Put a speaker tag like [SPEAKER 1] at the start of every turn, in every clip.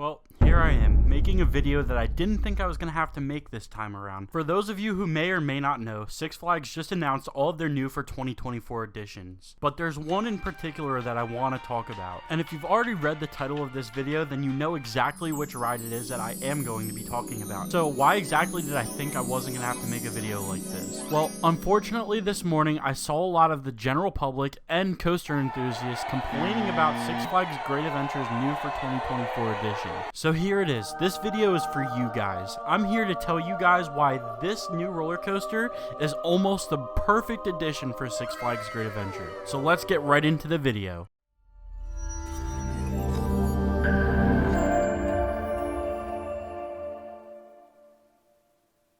[SPEAKER 1] Well, here I am, making a video that I didn't think I was going to have to make this time around. For those of you who may or may not know, Six Flags just announced all of their new for 2024 editions. But there's one in particular that I want to talk about. And if you've already read the title of this video, then you know exactly which ride it is that I am going to be talking about. So why exactly did I think I wasn't going to have to make a video like this? Well, unfortunately this morning I saw a lot of the general public and coaster enthusiasts complaining about Six Flags Great Adventure's new for 2024 edition. So here it is. This video is for you guys. I'm here to tell you guys why this new roller coaster is almost the perfect addition for Six Flags Great Adventure. So let's get right into the video.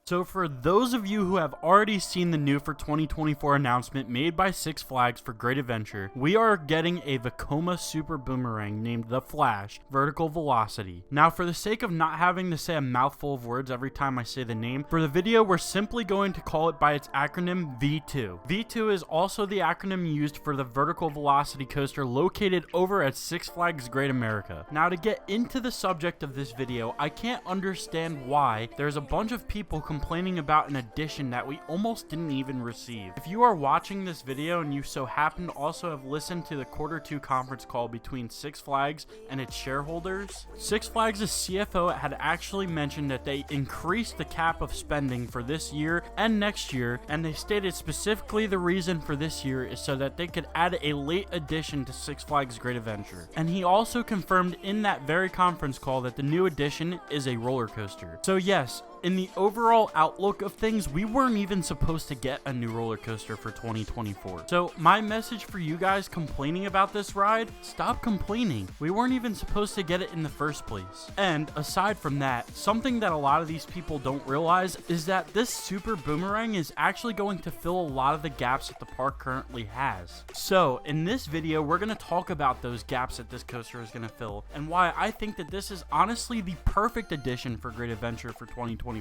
[SPEAKER 1] So for those of you who have already seen the new for 2024 announcement made by Six Flags for Great Adventure, we are getting a Vekoma Super Boomerang named the Flash Vertical Velocity. Now for the sake of not having to say a mouthful of words every time I say the name, for the video we're simply going to call it by its acronym V2. V2 is also the acronym used for the Vertical Velocity coaster located over at Six Flags Great America. Now to get into the subject of this video, I can't understand why there's a bunch of people complaining about an addition that we almost didn't even receive. If you are watching this video and you so happen to also have listened to the Q2 conference call between Six Flags and its shareholders, Six Flags' CFO had actually mentioned that they increased the cap of spending for this year and next year, and they stated specifically the reason for this year is so that they could add a late addition to Six Flags Great Adventure. And he also confirmed in that very conference call that the new addition is a roller coaster. So yes, in the overall outlook of things, we weren't even supposed to get a new roller coaster for 2024. So my message for you guys complaining about this ride, stop complaining. We weren't even supposed to get it in the first place. And aside from that, something that a lot of these people don't realize is that this Super Boomerang is actually going to fill a lot of the gaps that the park currently has. So in this video, we're going to talk about those gaps that this coaster is going to fill and why I think that this is honestly the perfect addition for Great Adventure for 2024.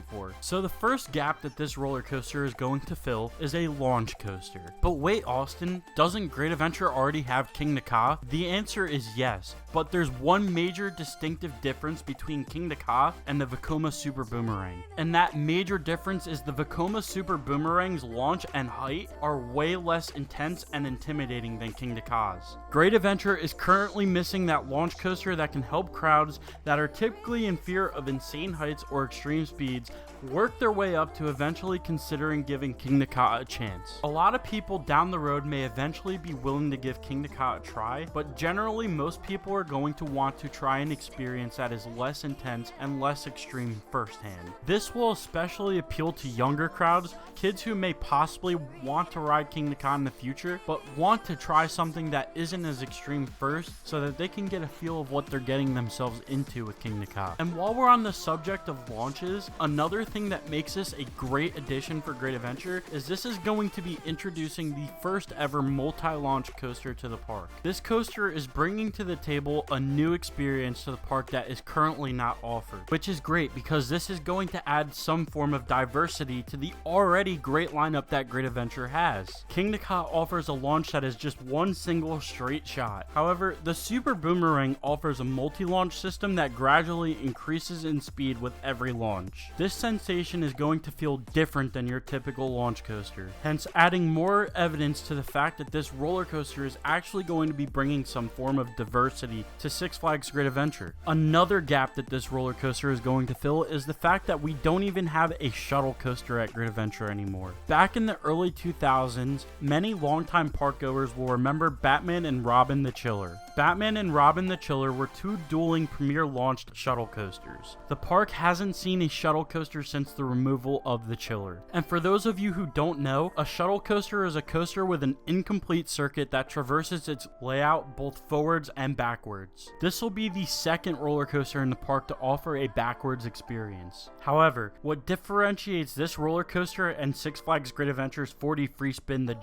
[SPEAKER 1] So the first gap that this roller coaster is going to fill is a launch coaster. But wait, Austin, doesn't Great Adventure already have King Ka? The answer is yes, but there's one major distinctive difference between King Ka and the Vekoma Super Boomerang. And that major difference is the Vekoma Super Boomerang's launch and height are way less intense and intimidating than King Ka's. Great Adventure is currently missing that launch coaster that can help crowds that are typically in fear of insane heights or extreme speeds work their way up to eventually considering giving King Ka a chance. A lot of people down the road may eventually be willing to give King Ka a try, but generally most people are going to want to try an experience that is less intense and less extreme firsthand. This will especially appeal to younger crowds, kids who may possibly want to ride King Ka in the future, but want to try something that isn't as extreme first so that they can get a feel of what they're getting themselves into with King Ka. And while we're on the subject of launches, another thing that makes this a great addition for Great Adventure is this is going to be introducing the first ever multi-launch coaster to the park. This coaster is bringing to the table a new experience to the park that is currently not offered, which is great because this is going to add some form of diversity to the already great lineup that Great Adventure has. King Ka offers a launch that is just one single straight shot. However, the Super Boomerang offers a multi-launch system that gradually increases in speed with every launch. This sensation is going to feel different than your typical launch coaster, hence adding more evidence to the fact that this roller coaster is actually going to be bringing some form of diversity to Six Flags Great Adventure. Another gap that this roller coaster is going to fill is the fact that we don't even have a shuttle coaster at Great Adventure anymore. Back in the early 2000s, many longtime park goers will remember Batman and Robin the Chiller. Batman and Robin the Chiller were two dueling premier launched shuttle coasters. The park hasn't seen a shuttle coaster since the removal of the Chiller. And for those of you who don't know, a shuttle coaster is a coaster with an incomplete circuit that traverses its layout both forwards and backwards. This will be the second roller coaster in the park to offer a backwards experience. However, what differentiates this roller coaster and Six Flags Great Adventure's 4D free spin, the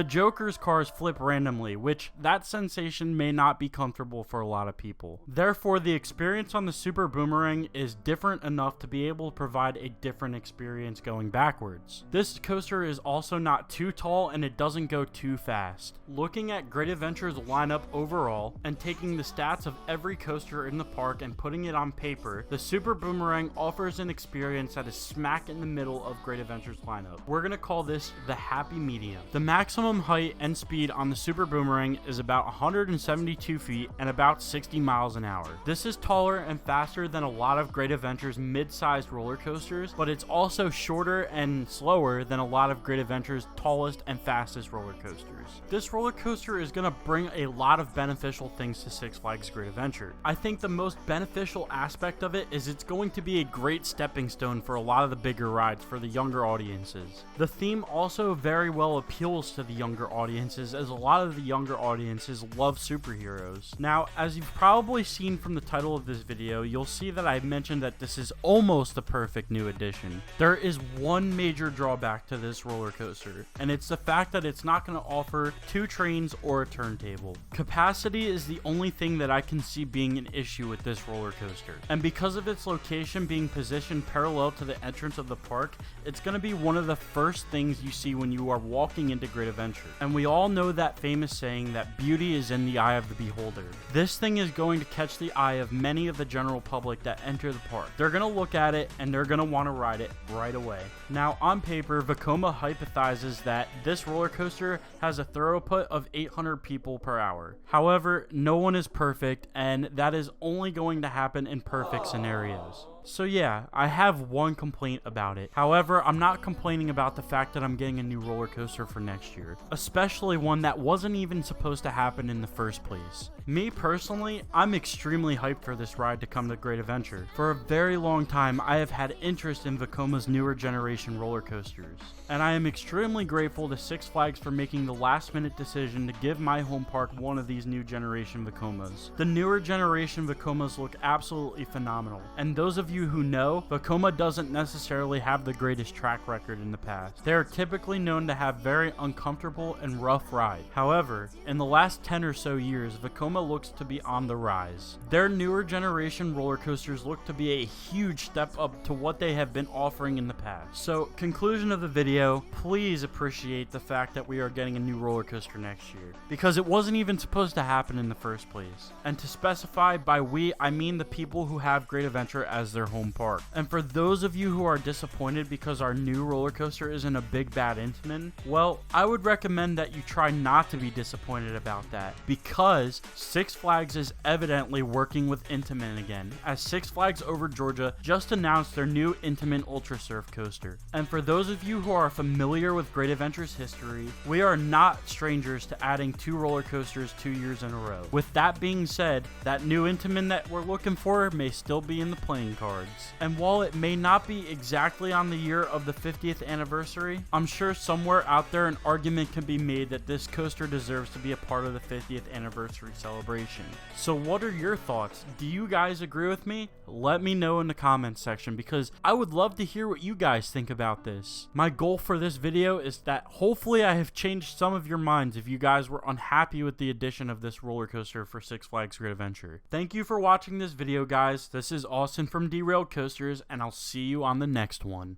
[SPEAKER 1] Joker's cars flip randomly, which that sensation may not be comfortable for a lot of people. Therefore, the experience on the Super Boomerang is different enough to be able to provide a different experience going backwards. This coaster is also not too tall and it doesn't go too fast. Looking at Great Adventure's lineup overall and taking the stats of every coaster in the park and putting it on paper, the Super Boomerang offers an experience that is smack in the middle of Great Adventure's lineup. We're going to call this the happy medium. The maximum height and speed on the Super Boomerang is about 172 feet and about 60 miles an hour. This is taller and faster than a lot of Great Adventure's mid-sized roller coasters, but it's also shorter and slower than a lot of Great Adventure's tallest and fastest roller coasters. This roller coaster is going to bring a lot of beneficial things to Six Flags Great Adventure. I think the most beneficial aspect of it is it's going to be a great stepping stone for a lot of the bigger rides for the younger audiences. The theme also very well appeals to the younger audiences, as a lot of the younger audiences love superheroes. Now, as you've probably seen from the title of this video, you'll see that I've mentioned that this is almost the perfect new addition. There is one major drawback to this roller coaster, and it's the fact that it's not going to offer 2 trains or a turntable. Capacity is the only thing that I can see being an issue with this roller coaster, and because of its location being positioned parallel to the entrance of the park, it's going to be one of the first things you see when you are walking into Great Adventure. And we all know that famous saying that beauty is in the eye of the beholder. This thing is going to catch the eye of many of the general public that enter the park. They're going to look at it and they're going to want to ride it right away. Now, on paper, Vekoma hypothesizes that this roller coaster has a throughput of 800 people per hour. However, no one is perfect, and that is only going to happen in perfect scenarios. So yeah, I have one complaint about it. However, I'm not complaining about the fact that I'm getting a new roller coaster for next year, especially one that wasn't even supposed to happen in the first place. Me personally, I'm extremely hyped for this ride to come to Great Adventure. For a very long time, I have had interest in Vekoma's newer generation roller coasters, and I am extremely grateful to Six Flags for making the last minute decision to give my home park one of these new generation Vekomas. The newer generation Vekomas look absolutely phenomenal, and those of you who know, Vekoma doesn't necessarily have the greatest track record in the past. They are typically known to have very uncomfortable and rough rides. However, in the last 10 or so years, Vekoma looks to be on the rise. Their newer generation roller coasters look to be a huge step up to what they have been offering in the past. So, conclusion of the video, please appreciate the fact that we are getting a new roller coaster next year, because it wasn't even supposed to happen in the first place. And to specify by we, I mean the people who have Great Adventure as their home park. And for those of you who are disappointed because our new roller coaster isn't a big bad Intamin, well, I would recommend that you try not to be disappointed about that, because Six Flags is evidently working with Intamin again, as Six Flags Over Georgia just announced their new Intamin Ultra Surf coaster. And for those of you who are familiar with Great Adventure's history, we are not strangers to adding 2 roller coasters 2 years in a row. With that being said, that new Intamin that we're looking for may still be in the playing cards. And while it may not be exactly on the year of the 50th anniversary, I'm sure somewhere out there an argument can be made that this coaster deserves to be a part of the 50th anniversary celebration. So what are your thoughts? Do you guys agree with me? Let me know in the comments section, because I would love to hear what you guys think about this. My goal for this video is that hopefully I have changed some of your minds if you guys were unhappy with the addition of this roller coaster for Six Flags Great Adventure. Thank you for watching this video, guys. This is Austin from Derailed Coasters, and I'll see you on the next one.